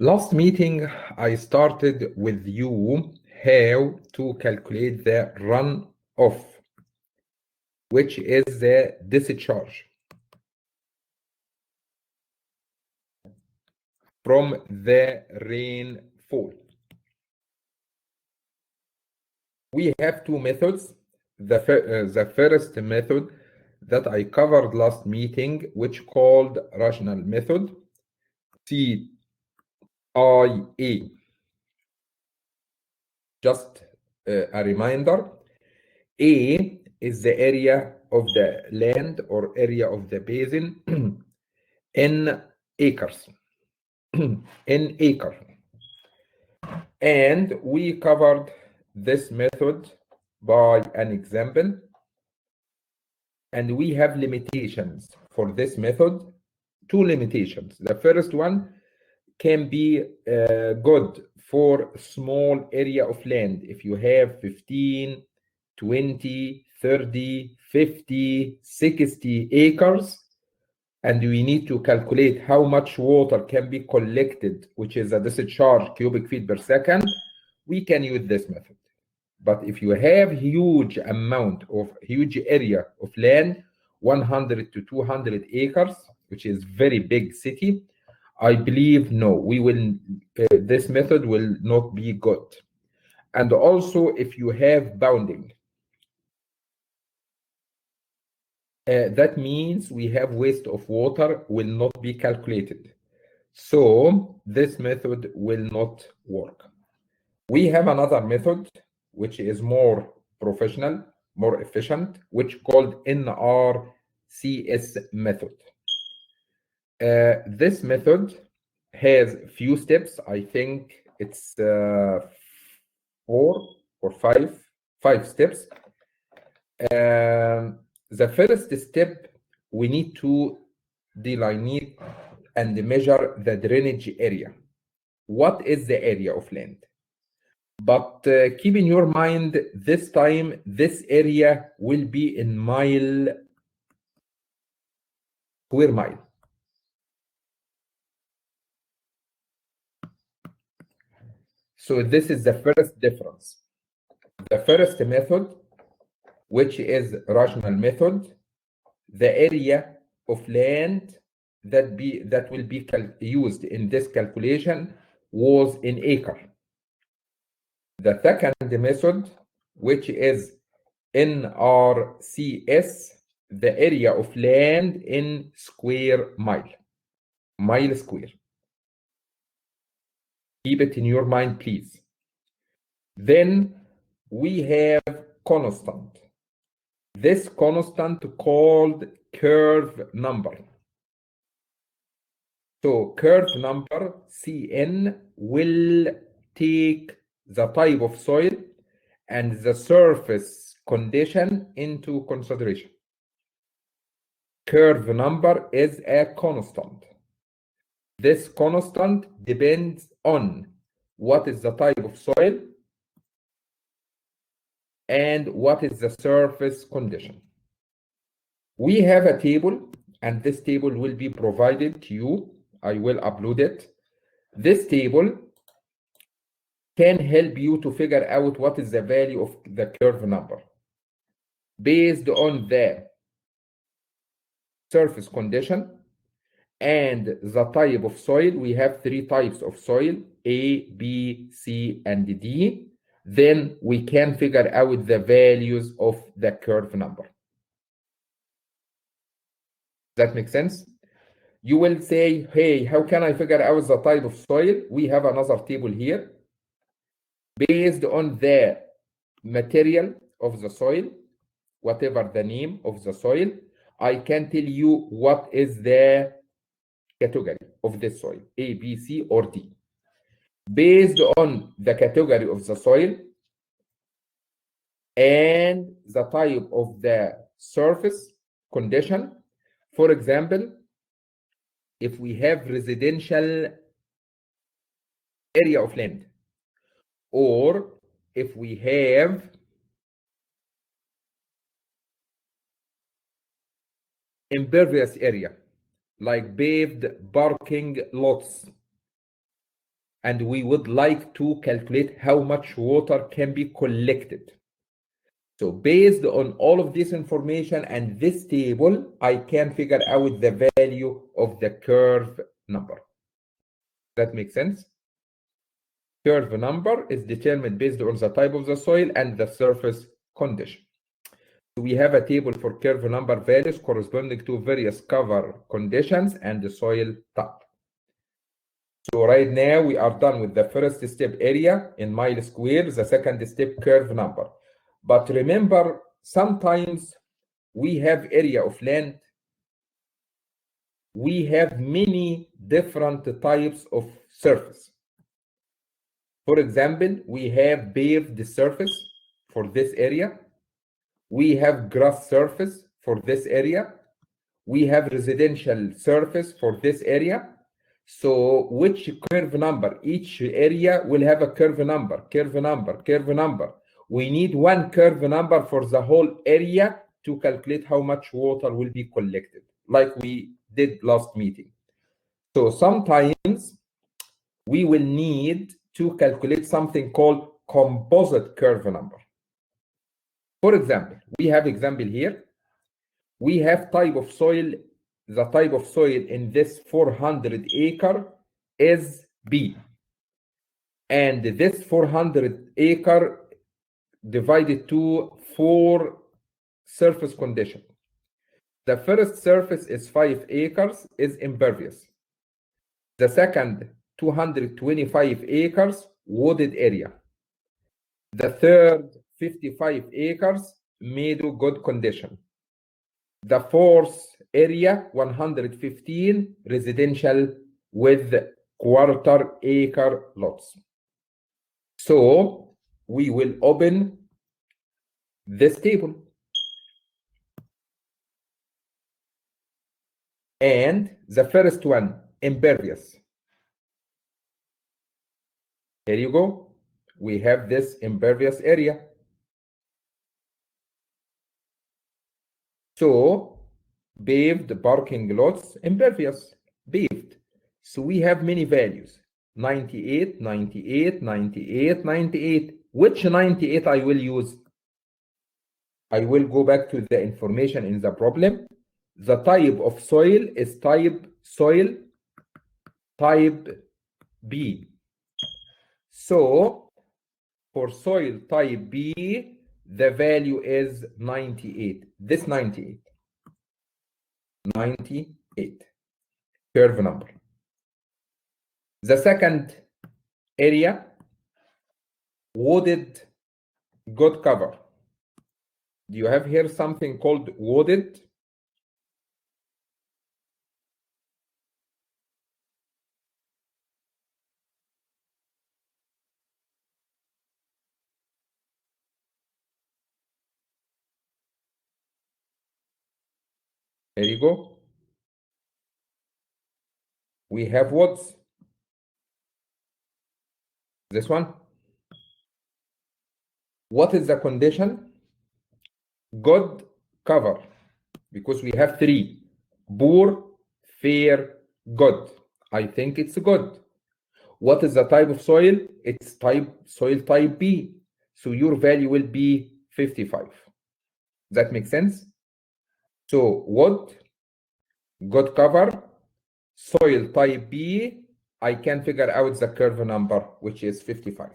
Last meeting, I started with you how to calculate the runoff, which is the discharge from the rainfall. We have two methods. The first method that I covered last meeting, which called rational method, CIA. Just a reminder, A is the area of the land or area of the basin in acres, in acre. And we covered this method by an example. And we have limitations for this method, two limitations. The first one can be good for small area of land. If you have 15, 20, 30, 50, 60 acres, and we need to calculate how much water can be collected, which is a discharge cubic feet per second, we can use this method. But if you have huge area of land, 100 to 200 acres, which is very big city, I believe no, this method will not be good. And also, if you have bounding, that means we have waste of water will not be calculated. So this method will not work. We have another method which is more professional, more efficient, which called NRCS method. This method has few steps. I think it's 4 or 5 steps. The first step, we need to delineate and measure the drainage area. What is the area of land? But keep in your mind, this time, this area will be in square mile. So this is the first difference. The first method, which is rational method, the area of land that will be used in this calculation was in acre. The second method, which is NRCS, the area of land in square mile square. Keep it in your mind, please. Then we have constant. This constant called curve number. So curve number, Cn, will take the type of soil and the surface condition into consideration. Curve number is a constant. This constant depends on what is the type of soil and what is the surface condition. We have a table, and this table will be provided to you. I will upload it. This table can help you to figure out what is the value of the curve number based on the surface condition and the type of soil. We have 3 types of soil, A, B, C, and D. Then we can figure out the values of the curve number. Does that make sense? You will say, hey, how can I figure out the type of soil? We have another table here. Based on the material of the soil, whatever the name of the soil, I can tell you what is the category of the soil, A, B, C, or D. Based on the category of the soil and the type of the surface condition, for example, if we have residential area of land, or if we have impervious area, like paved parking lots, and we would like to calculate how much water can be collected. So based on all of this information and this table, I can figure out the value of the curve number. That makes sense? Curve number is determined based on the type of the soil and the surface condition. We have a table for curve number values corresponding to various cover conditions and the soil type. So right now we are done with the first step area in mile square, the second step curve number. But remember, sometimes we have area of land, we have many different types of surface. For example, we have paved surface for this area. We have grass surface for this area. We have residential surface for this area. So which curve number? Each area will have a curve number, curve number, curve number. We need one curve number for the whole area to calculate how much water will be collected, like we did last meeting. So sometimes we will need to calculate something called composite curve number. For example, we have example here. We have type of soil. The type of soil in this 400 acre is B. And this 400 acre divided to 4 surface conditions. The first surface is 5 acres, is impervious. The second 225 acres, wooded area. The third 55 acres, meadow good condition. The fourth area 115 residential with quarter acre lots. So we will open this table and the first one impervious. Here you go. We have this impervious area. So paved parking lots, impervious, paved. So we have many values, 98, 98, 98, 98. Which 98 I will use? I will go back to the information in the problem. The type of soil is type soil type B. So for soil type B, the value is 98. This 98. 98 curve number. The second area, wooded good cover. Do you have here something called wooded? There you go. We have woods. This one. What is the condition? Good cover, because we have 3. Poor, fair, good. I think it's good. What is the type of soil? It's soil type B. So your value will be 55. That makes sense? So wood, good cover, soil type B, I can figure out the curve number, which is 55.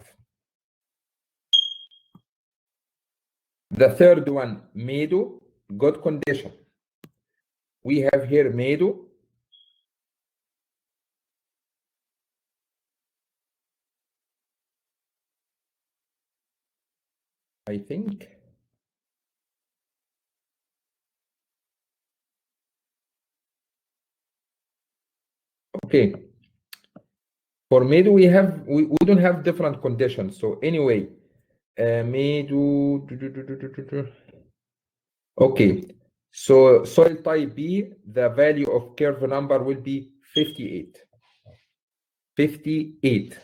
The third one, meadow, good condition. We have here meadow. I think. Okay. For meadow, we don't have different conditions. So anyway, meadow. Okay. So soil type B, the value of curve number will be 58. 58.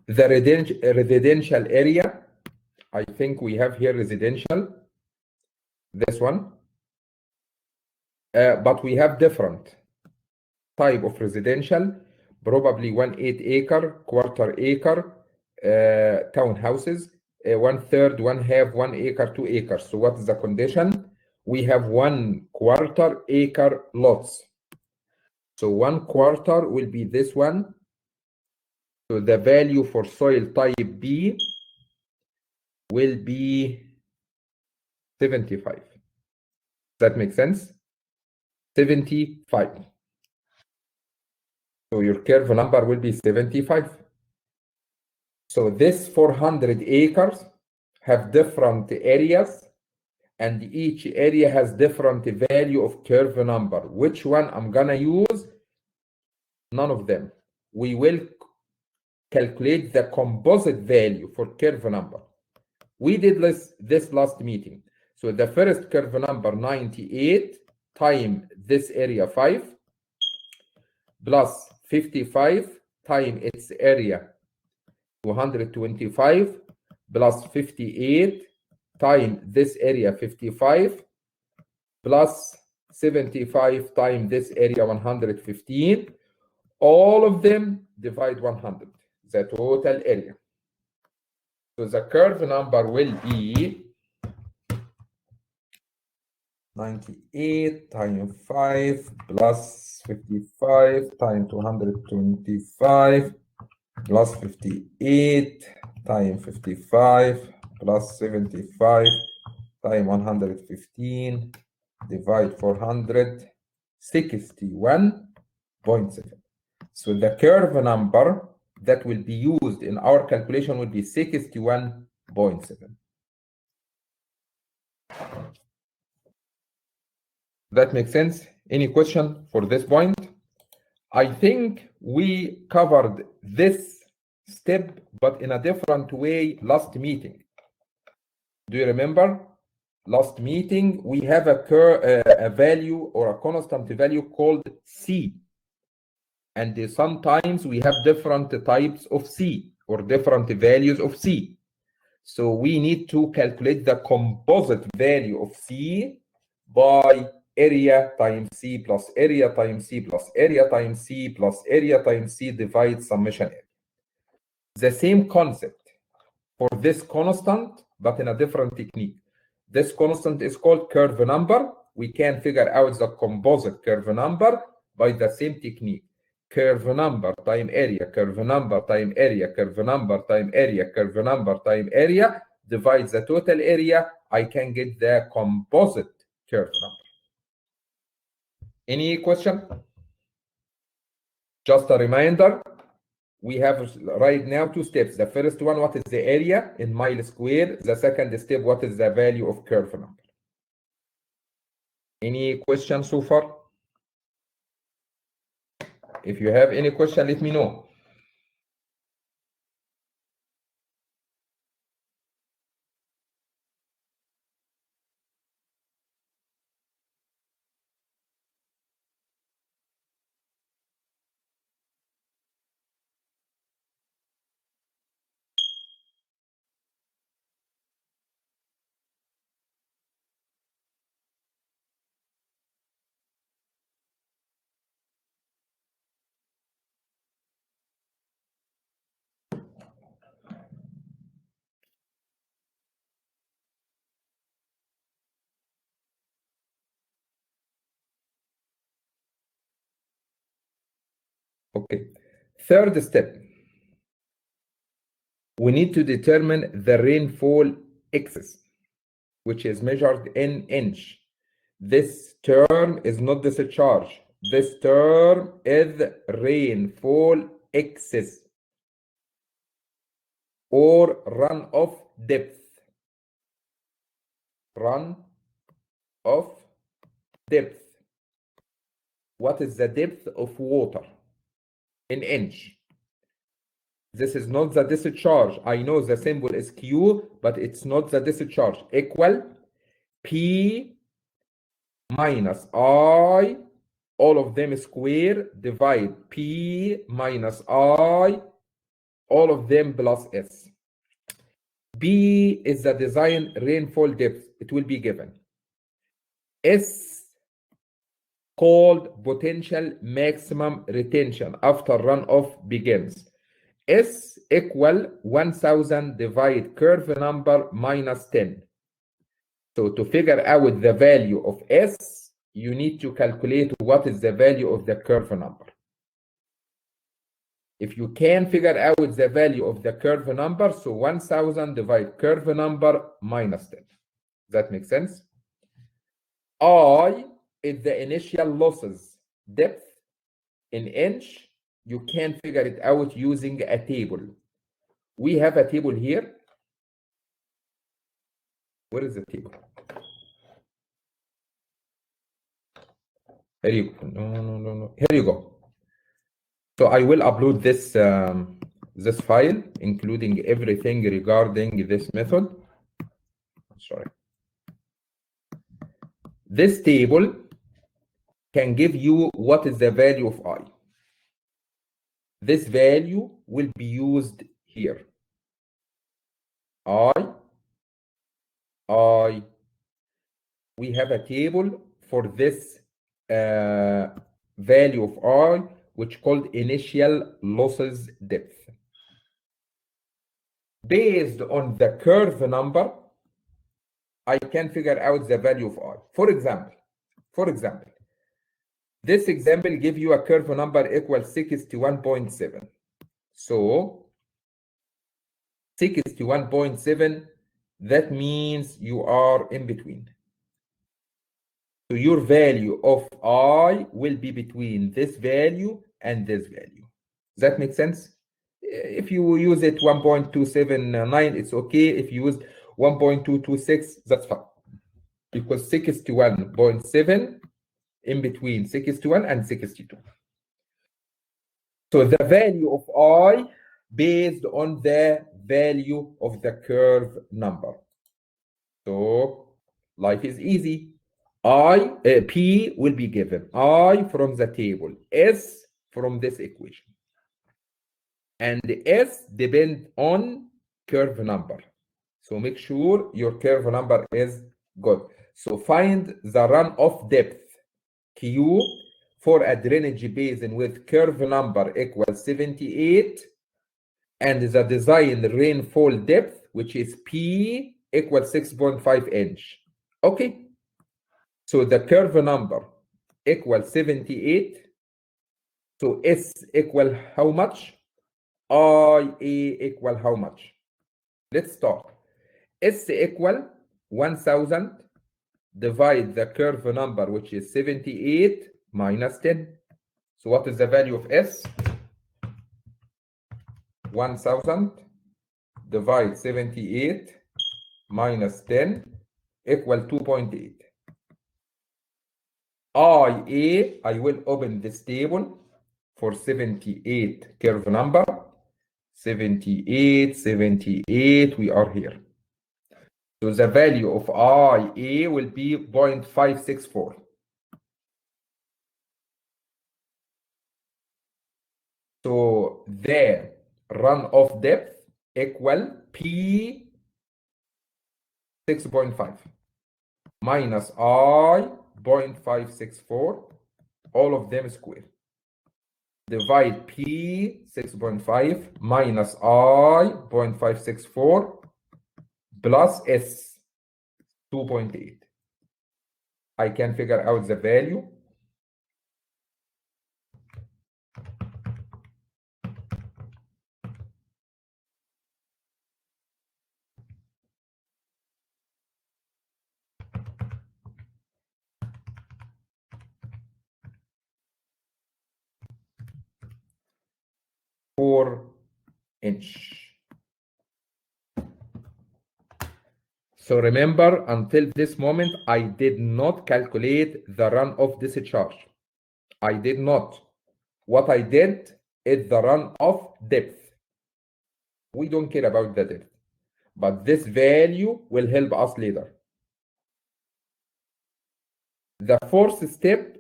The residential area, I think we have here residential, this one, but we have different. type of residential, probably 1/8 acre, quarter acre, townhouses, 1/3, 1/2, 1 acre, 2 acres. So what is the condition? We have 1/4 acre lots. So 1/4 will be this one. So the value for soil type B will be 75. Does that make sense? 75. So your curve number will be 75. So this 400 acres have different areas, and each area has different value of curve number. Which one I'm gonna use? None of them. We will calculate the composite value for curve number. We did this last meeting. So the first curve number 98 times this area 5 plus 55 times its area 225 plus 58 times this area 55 plus 75 times this area 115. All of them divide 100, the total area. So the curve number will be 98 times 5 plus 55 times 225 plus 58 times 55 plus 75 times 115 divide 400, 61.7. So the curve number that will be used in our calculation will be 61.7. That makes sense? Any question for this point? I think we covered this step, but in a different way last meeting. Do you remember? Last meeting, we have a value or a constant value called C. And sometimes we have different types of C or different values of C. So we need to calculate the composite value of C by area times C plus area times C plus area times C plus area times C divide summation area. The same concept for this constant, but in a different technique. This constant is called curve number. We can figure out the composite curve number by the same technique. Curve number time area, curve number time area, curve number time area, curve number time area, divide the total area. I can get the composite curve number. Any question? Just a reminder, we have right now two steps. The first one, what is the area in mile square? The second step, what is the value of curve number? Any questions so far? If you have any question, let me know. Okay. Third step. We need to determine the rainfall excess, which is measured in inch. This term is not discharge. This term is rainfall excess or runoff depth. Runoff depth. What is the depth of water in inch? This is not the discharge. I know the symbol is Q, but it's not the discharge. Equal P minus I, all of them square, divide P minus I, all of them plus S. B is the design rainfall depth. It will be given. S called potential maximum retention after runoff begins. S equal 1000 divide curve number minus 10. So to figure out the value of S, you need to calculate what is the value of the curve number. If you can figure out the value of the curve number, so 1000 divide curve number minus 10. Does that make sense? I is the initial losses depth in inch. You can figure it out using a table. We have a table here. Where is the table? Here you go. No. Here you go. So I will upload this this file, including everything regarding this method. Sorry. This table can give you what is the value of I. This value will be used here. We have a table for this value of I, which called initial losses depth. Based on the curve number, I can figure out the value of I. For example, this example gives you a curve number equals 61.7. So 61.7, that means you are in between. So your value of I will be between this value and this value. Does that make sense? If you use it 1.279, it's okay. If you use 1.226, that's fine. Because 61.7 in between 61 and 62. So the value of I based on the value of the curve number. So life is easy. P will be given I from the table, S from this equation. And S depend on curve number. So make sure your curve number is good. So find the runoff depth Q for a drainage basin with curve number equals 78 and the design rainfall depth, which is P equals 6.5 inch. Okay. So the curve number equals 78. So S equal how much? IA equal how much? Let's start. S equal 1000 divide the curve number, which is 78 minus 10. So what is the value of S? 1000 divide 78 minus 10 equal 2.8. IA, I will open this table for 78 curve number. 78, we are here. So the value of IA will be 0.564. So the runoff depth equal P 6.5 minus I 0.564, all of them square. Divide P 6.5 minus I 0.564 plus S 2.8. I can figure out the value. Inch. So remember, until this moment, I did not calculate the runoff discharge. I did not. What I did is the runoff depth. We don't care about the depth, but this value will help us later. The fourth step,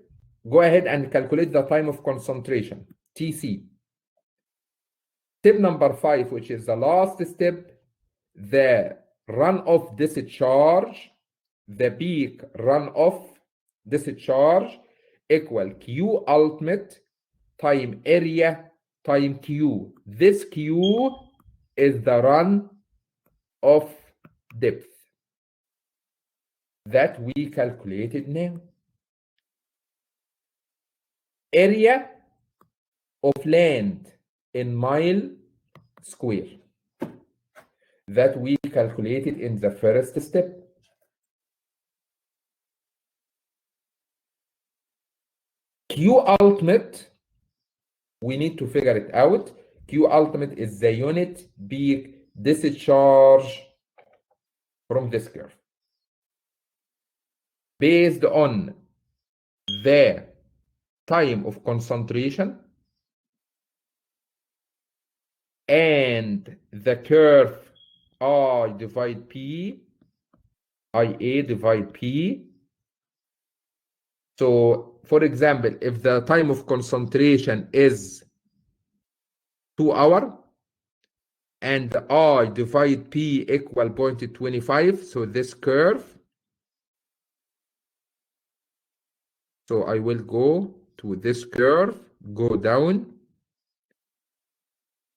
go ahead and calculate the time of concentration, TC. Step number 5, which is the last step, the runoff discharge, the peak runoff discharge equal Q ultimate time area time Q. This Q is the run of depth that we calculated now. Area of land in mile square that we calculated in the first step. Q ultimate, we need to figure it out. Q ultimate is the unit peak discharge from this curve based on the time of concentration and the curve I divide P, IA divide P. So, for example, if the time of concentration is 2 hours and I divide P equal 0.25, so this curve, so I will go to this curve, go down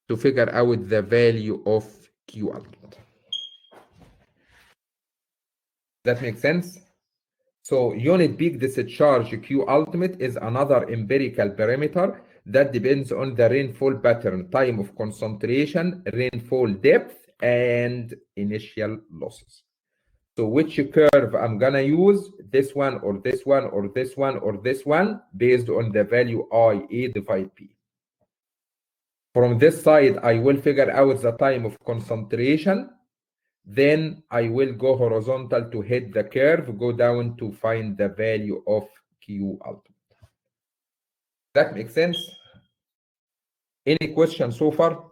to figure out the value of Q ultimate. That makes sense? So unit peak discharge Q ultimate is another empirical parameter that depends on the rainfall pattern, time of concentration, rainfall depth, and initial losses. So which curve I'm gonna use, this one or this one or this one or this one, based on the value IA divide P. From this side, I will figure out the time of concentration. Then I will go horizontal to hit the curve, go down to find the value of Q ultimate. That makes sense? Any questions so far?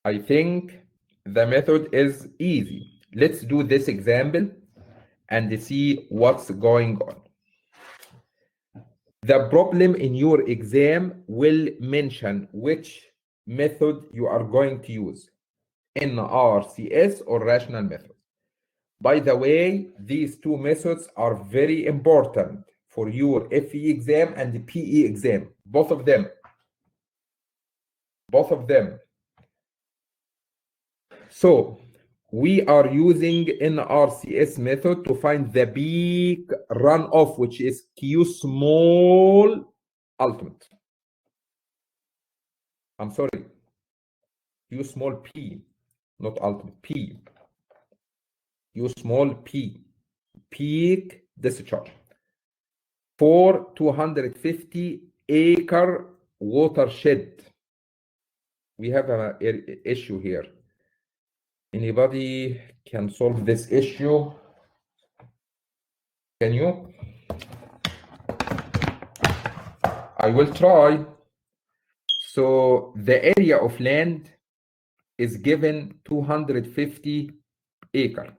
I think the method is easy. Let's do this example and see what's going on. The problem in your exam will mention which method you are going to use, NRCS or rational method. By the way, these two methods are very important for your FE exam and the PE exam, both of them. So we are using NRCS method to find the peak runoff, which is Q small ultimate. I'm sorry, Q small p, not ultimate, p. Q small p, peak discharge for 250 acre watershed. We have an issue here. Anybody can solve this issue? Can you? I will try. So the area of land is given 250 acre.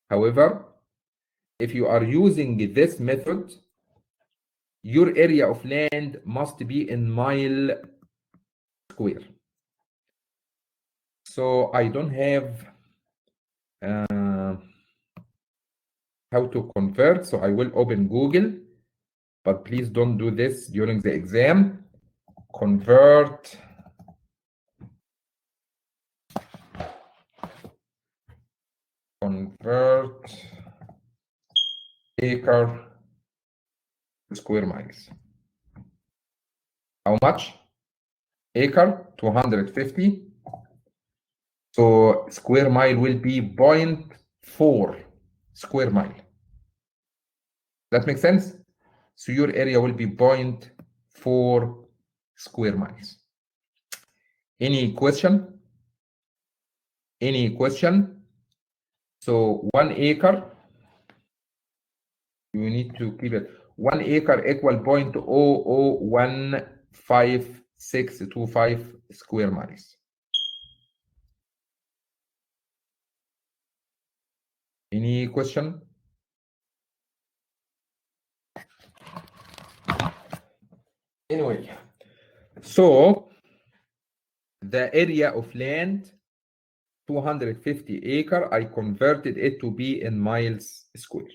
However, if you are using this method, your area of land must be in mile square. So I don't have how to convert, so I will open Google, but please don't do this during the exam. Convert acre to square miles. How much? Acre 250. So square mile will be 0.4 square mile. That makes sense? So your area will be 0.4 square miles. Any question? Any question? So 1 acre, you need to keep it. 1 acre equal 0.00152625 square miles. Any question? Anyway, so the area of land, 250 acre, I converted it to be in miles square.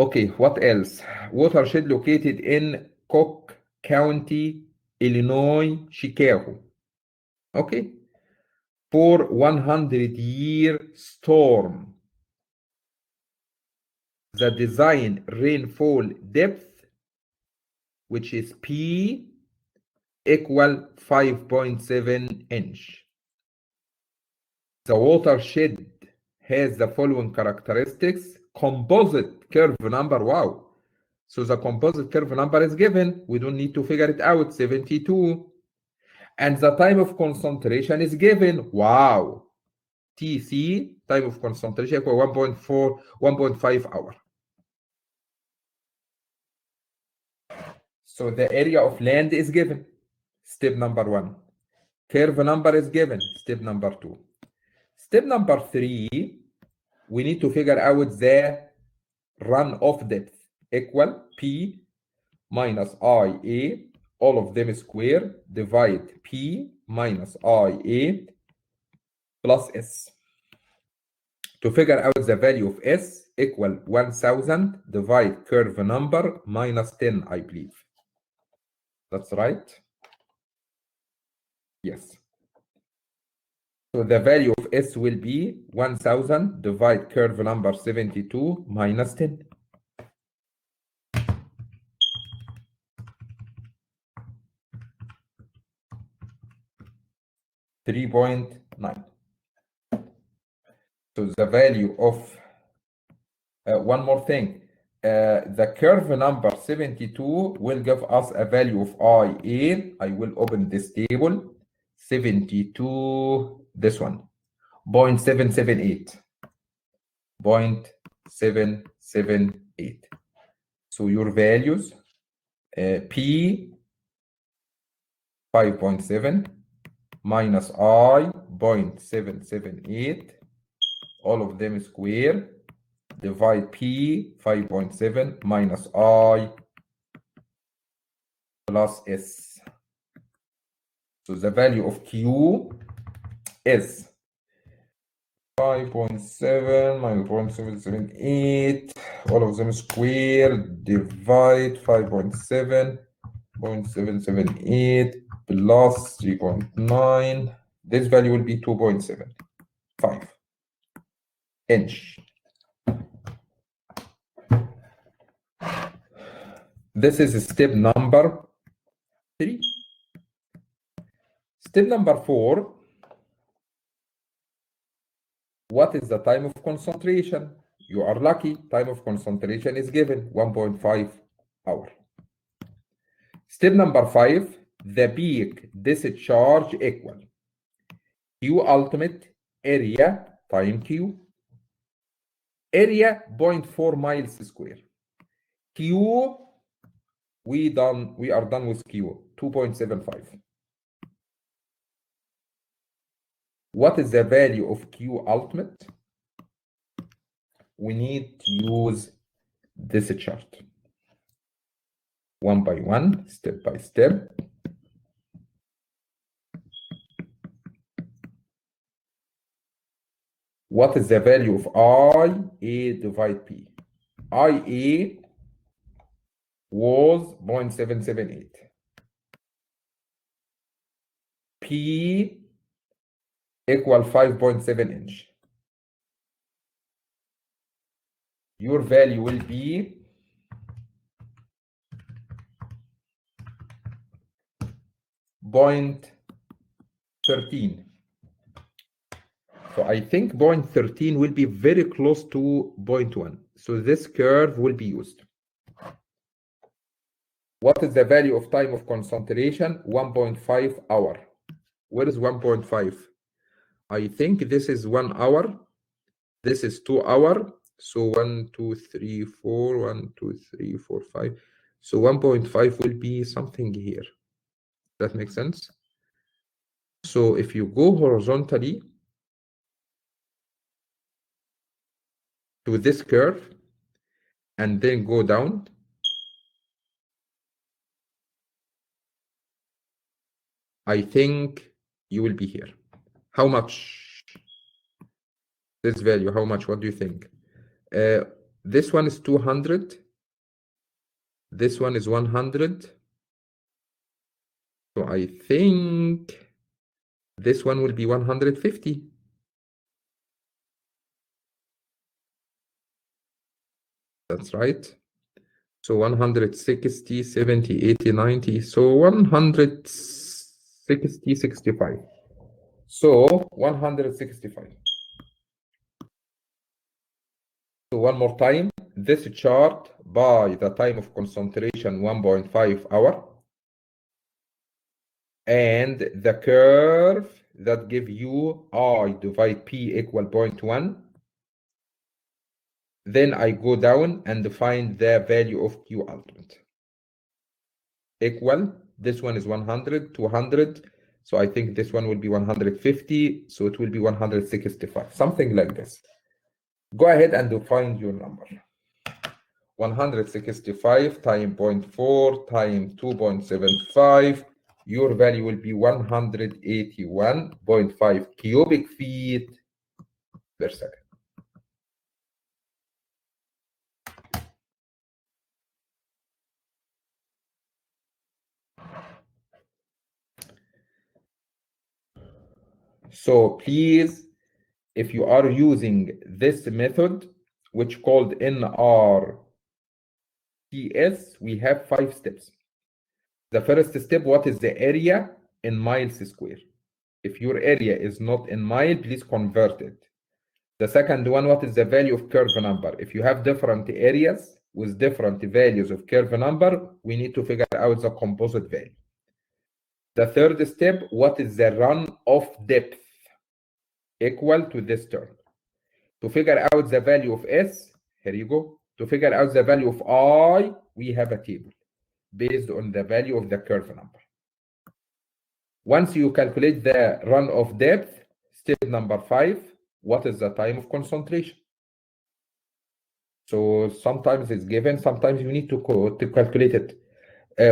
Okay, what else? Watershed located in Cook County, Illinois, Chicago. Okay. For 100-year storm, the design rainfall depth, which is P, equal 5.7 inch. The watershed has the following characteristics. Composite curve number, wow. So the composite curve number is given. We don't need to figure it out, 72. And the time of concentration is given. Wow. TC, time of concentration, equal 1.5 hour. So the area of land is given. Step number 1. Curve number is given. Step number 2. Step number 3, we need to figure out the runoff depth, equal P minus IA, all of them square, divide P minus IA plus S. To figure out the value of S, equal 1000, divide curve number minus 10, I believe. That's right. Yes. So the value of S will be 1000, divide curve number 72 minus 10. 3.9. So the value of, one more thing, the curve number 72 will give us a value of IA. I will open this table. 72, this one, 0.778. 0.778. So your values, P 5.7 minus I 0.778, all of them square, divide P 5.7 minus I plus S. So the value of Q is 5.7 minus 0.778, all of them square, divide 5.7.778 plus 3.9. This value will be 2.75 inch. This is step number 3. Step number 4. What is the time of concentration? You are lucky. Time of concentration is given, 1.5 hour. Step number 5. The peak discharge equal Q ultimate area time Q. Area 0.4 miles square. Q, we are done with Q, 2.75. What is the value of Q ultimate? We need to use this chart. One by one, step by step. What is the value of IA divide P? IA was 0.778. P equal 5.7 inch. Your value will be 0.13. So I think 0.13 will be very close to 0.1. So this curve will be used. What is the value of time of concentration? 1.5 hour. Where is 1.5? I think this is 1 hour. This is 2 hour. So 1, 2, 3, 4, 1, 2, 3, 4, 5. So 1.5 will be something here. That makes sense? So if you go horizontally to this curve and then go down, I think you will be here. How much? This value, how much? What do you think? This one is 200. This one is 100. So I think this one will be 150. That's right. So 160, 70, 80, 90. So 160, 65. So 165. So one more time, this chart by the time of concentration 1.5 hour, and the curve that give you I divide P equal 0.1. Then I go down and find the value of Q ultimate. Equal, this one is 100, 200. So I think this one will be 150. So it will be 165, something like this. Go ahead and find your number. 165 times 0.4 times 2.75. Your value will be 181.5 cubic feet per second. So please, if you are using this method, which called NRCS, we have 5 steps. The first step, what is the area in miles square? If your area is not in mile, please convert it. The second one, what is the value of curve number? If you have different areas with different values of curve number, we need to figure out the composite value. The third step, what is the runoff depth equal to this term? To figure out the value of S, here you go. To figure out the value of I, we have a table based on the value of the curve number. Once you calculate the runoff depth, step number 5, what is the time of concentration? So sometimes it's given, sometimes you need to calculate it.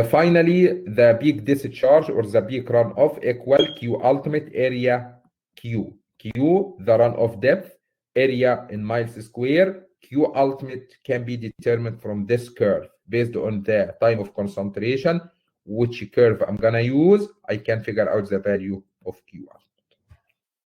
Finally, the peak discharge or the peak runoff equal Q ultimate area Q. Q, the runoff depth, area in miles square. Q ultimate can be determined from this curve based on the time of concentration. Which curve I'm gonna use, I can figure out the value of Q ultimate.